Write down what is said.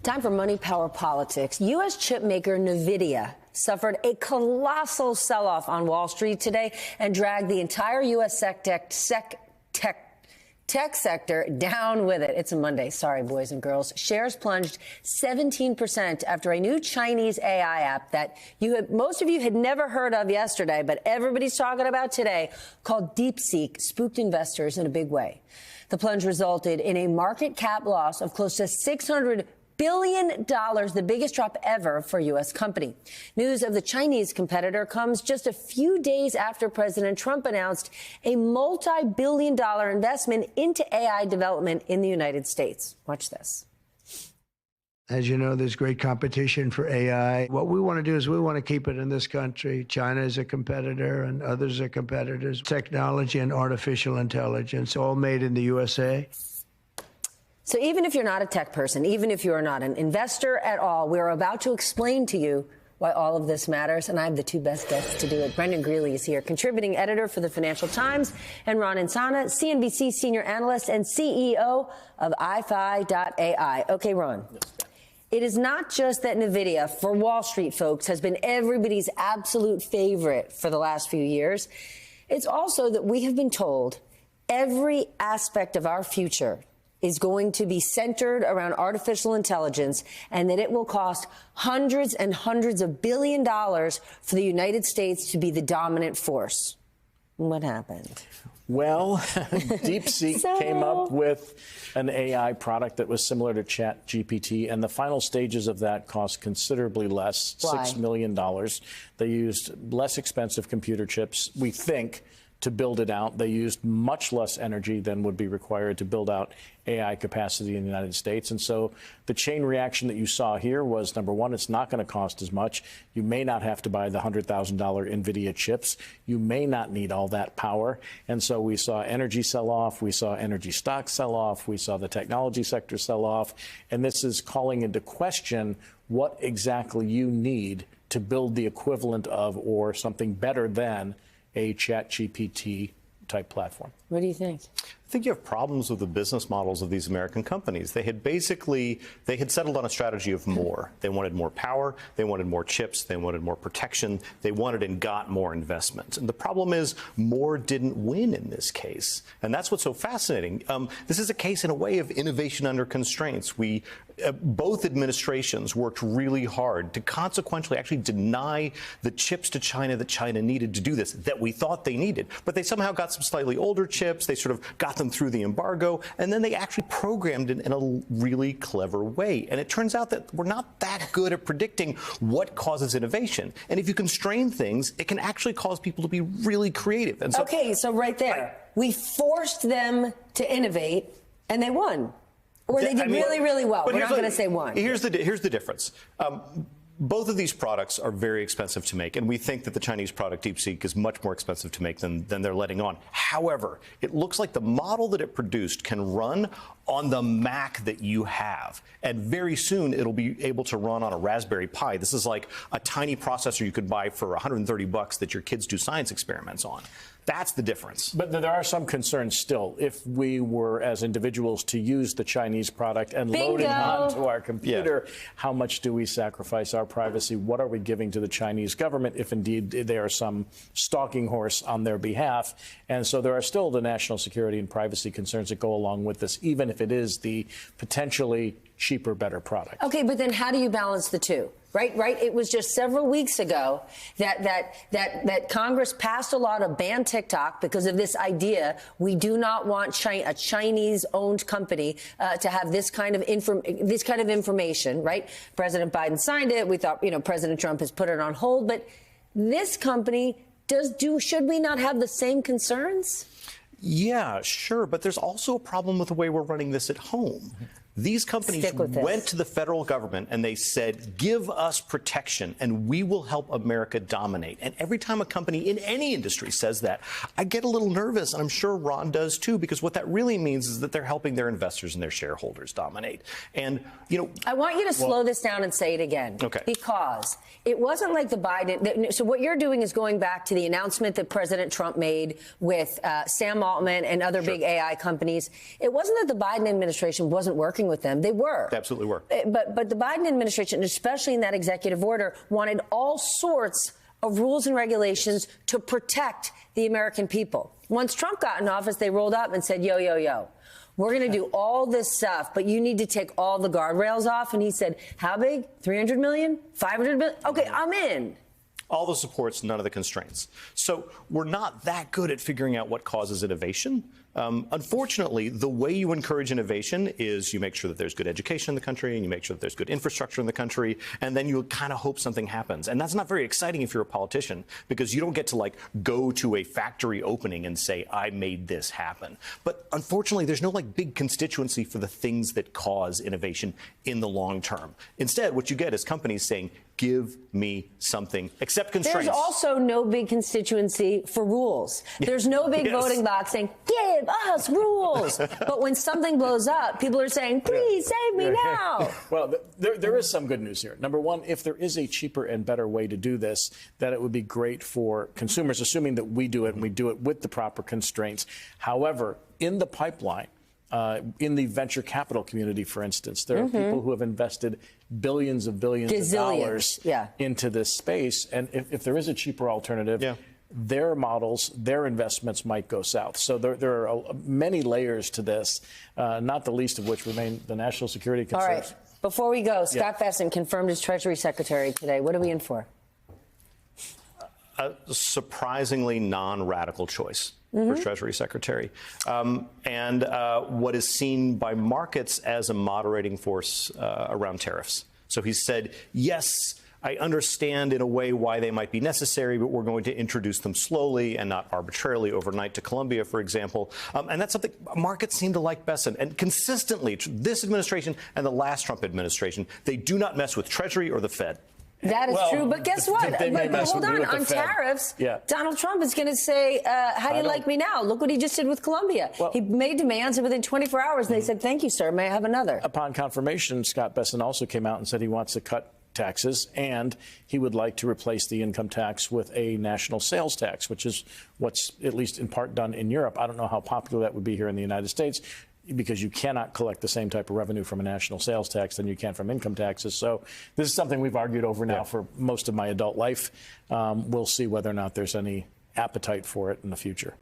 Time for Money Power Politics. U.S. chip maker NVIDIA suffered a colossal sell-off on Wall Street today and dragged the entire U.S. tech sector down with it. It's a Monday. Sorry, boys and girls. Shares plunged 17% after a new Chinese AI app that most of you had never heard of yesterday, but everybody's talking about today, called DeepSeek, spooked investors in a big way. The plunge resulted in a market cap loss of close to $600 billion, the biggest drop ever for a U.S. company. News of the Chinese competitor comes just a few days after President Trump announced a multi-billion-dollar investment into AI development in the United States. Watch this. As you know, there's great competition for AI. What we want to do is we want to keep it in this country. China is a competitor and others are competitors. Technology and artificial intelligence, all made in the USA. So even if you're not a tech person, even if you are not an investor at all, we're about to explain to you why all of this matters. And I have the two best guests to do it. Brendan Greeley is here, contributing editor for the Financial Times, and Ron Insana, CNBC senior analyst and CEO of iFi.ai. Okay, Ron. It is not just that NVIDIA, for Wall Street folks, has been everybody's absolute favorite for the last few years. It's also that we have been told every aspect of our future is going to be centered around artificial intelligence, and that it will cost hundreds and hundreds of billion dollars for the United States to be the dominant force. What happened? Well, DeepSeek came up with an AI product that was similar to ChatGPT, and the final stages of that cost considerably less, $6 million. They used less expensive computer chips, we think, to build it out. They used much less energy than would be required to build out AI capacity in the United States. And so the chain reaction that you saw here was, number one, it's not going to cost as much. You may not have to buy the $100,000 NVIDIA chips. You may not need all that power. And so we saw energy sell off. We saw energy stocks sell off. We saw the technology sector sell off. And this is calling into question what exactly you need to build the equivalent of or something better than a ChatGPT type platform. What do you think? I think you have problems with the business models of these American companies. They had settled on a strategy of more. They wanted more power. They wanted more chips. They wanted more protection. They wanted and got more investment. And the problem is more didn't win in this case. And that's what's so fascinating. This is a case in a way of innovation under constraints. Both administrations worked really hard to consequentially actually deny the chips to China that China needed to do this, that we thought they needed. But they somehow got some slightly older chips. They sort of got them through the embargo, and then they actually programmed it in a really clever way. And it turns out that we're not that good at predicting what causes innovation. And if you constrain things, it can actually cause people to be really creative. And so, okay, so right there, we forced them to innovate, and they won. Or they did really, really well. We're not going to say won. Here's the difference. Both of these products are very expensive to make, and we think that the Chinese product DeepSeek is much more expensive to make than they're letting on. However, it looks like the model that it produced can run on the Mac that you have, and very soon it'll be able to run on a Raspberry Pi. This is like a tiny processor you could buy for $130 that your kids do science experiments on. That's the difference. But there are some concerns still. If we were, as individuals, to use the Chinese product and load it onto our computer, how much do we sacrifice our privacy? What are we giving to the Chinese government if indeed they are some stalking horse on their behalf? And so there are still the national security and privacy concerns that go along with this, even if it is the potentially cheaper, better product. Okay, but then how do you balance the two? Right. It was just several weeks ago that Congress passed a law to ban TikTok because of this idea. We do not want a Chinese-owned company to have this kind of information. Right. President Biden signed it. We thought, President Trump has put it on hold. But this company should we not have the same concerns? Yeah, sure. But there's also a problem with the way we're running this at home. These companies went to the federal government and they said, give us protection and we will help America dominate. And every time a company in any industry says that, I get a little nervous, and I'm sure Ron does too, because what that really means is that they're helping their investors and their shareholders dominate. And, I want you to slow this down and say it again. Okay. Because it wasn't like the Biden. So what you're doing is going back to the announcement that President Trump made with Sam Altman and other big AI companies. It wasn't that the Biden administration wasn't working working with them. They were. They absolutely were. But the Biden administration, especially in that executive order, wanted all sorts of rules and regulations to protect the American people. Once Trump got in office, they rolled up and said, yo, yo, yo, we're going to do all this stuff, but you need to take all the guardrails off. And he said, how big? 300 million? 500 million? Okay, I'm in. All the supports, none of the constraints. So we're not that good at figuring out what causes innovation. Unfortunately, the way you encourage innovation is you make sure that there's good education in the country and you make sure that there's good infrastructure in the country, and then you kind of hope something happens. And that's not very exciting if you're a politician, because you don't get to like go to a factory opening and say, I made this happen. But unfortunately, there's no like big constituency for the things that cause innovation in the long term. Instead, what you get is companies saying, give me something, except constraints. There's also no big constituency for rules. There's no big voting box saying, give us rules. But when something blows up, people are saying, please save me now. Well, there is some good news here. Number one, if there is a cheaper and better way to do this, that it would be great for consumers, assuming that we do it and we do it with the proper constraints. However, in the pipeline, in the venture capital community, for instance, there are people who have invested billions of dollars into this space. And if there is a cheaper alternative, their models, their investments might go south. So there are many layers to this, not the least of which remain the national security concerns. All right. Before we go, Scott Bessent confirmed as Treasury Secretary today. What are we in for? A surprisingly non-radical choice for Treasury Secretary, and what is seen by markets as a moderating force around tariffs. So he said, yes, I understand in a way why they might be necessary, but we're going to introduce them slowly and not arbitrarily overnight to Colombia, for example. And that's something markets seem to like Bessent. And consistently, this administration and the last Trump administration, they do not mess with Treasury or the Fed. That is true, but guess what? But hold on tariffs, Donald Trump is going to say, how do you like me now? Look what he just did with Colombia. Well, he made demands, and within 24 hours, they said, thank you, sir. May I have another? Upon confirmation, Scott Bessent also came out and said he wants to cut taxes, and he would like to replace the income tax with a national sales tax, which is what's at least in part done in Europe. I don't know how popular that would be here in the United States, because you cannot collect the same type of revenue from a national sales tax than you can from income taxes. So this is something we've argued over now for most of my adult life. We'll see whether or not there's any appetite for it in the future.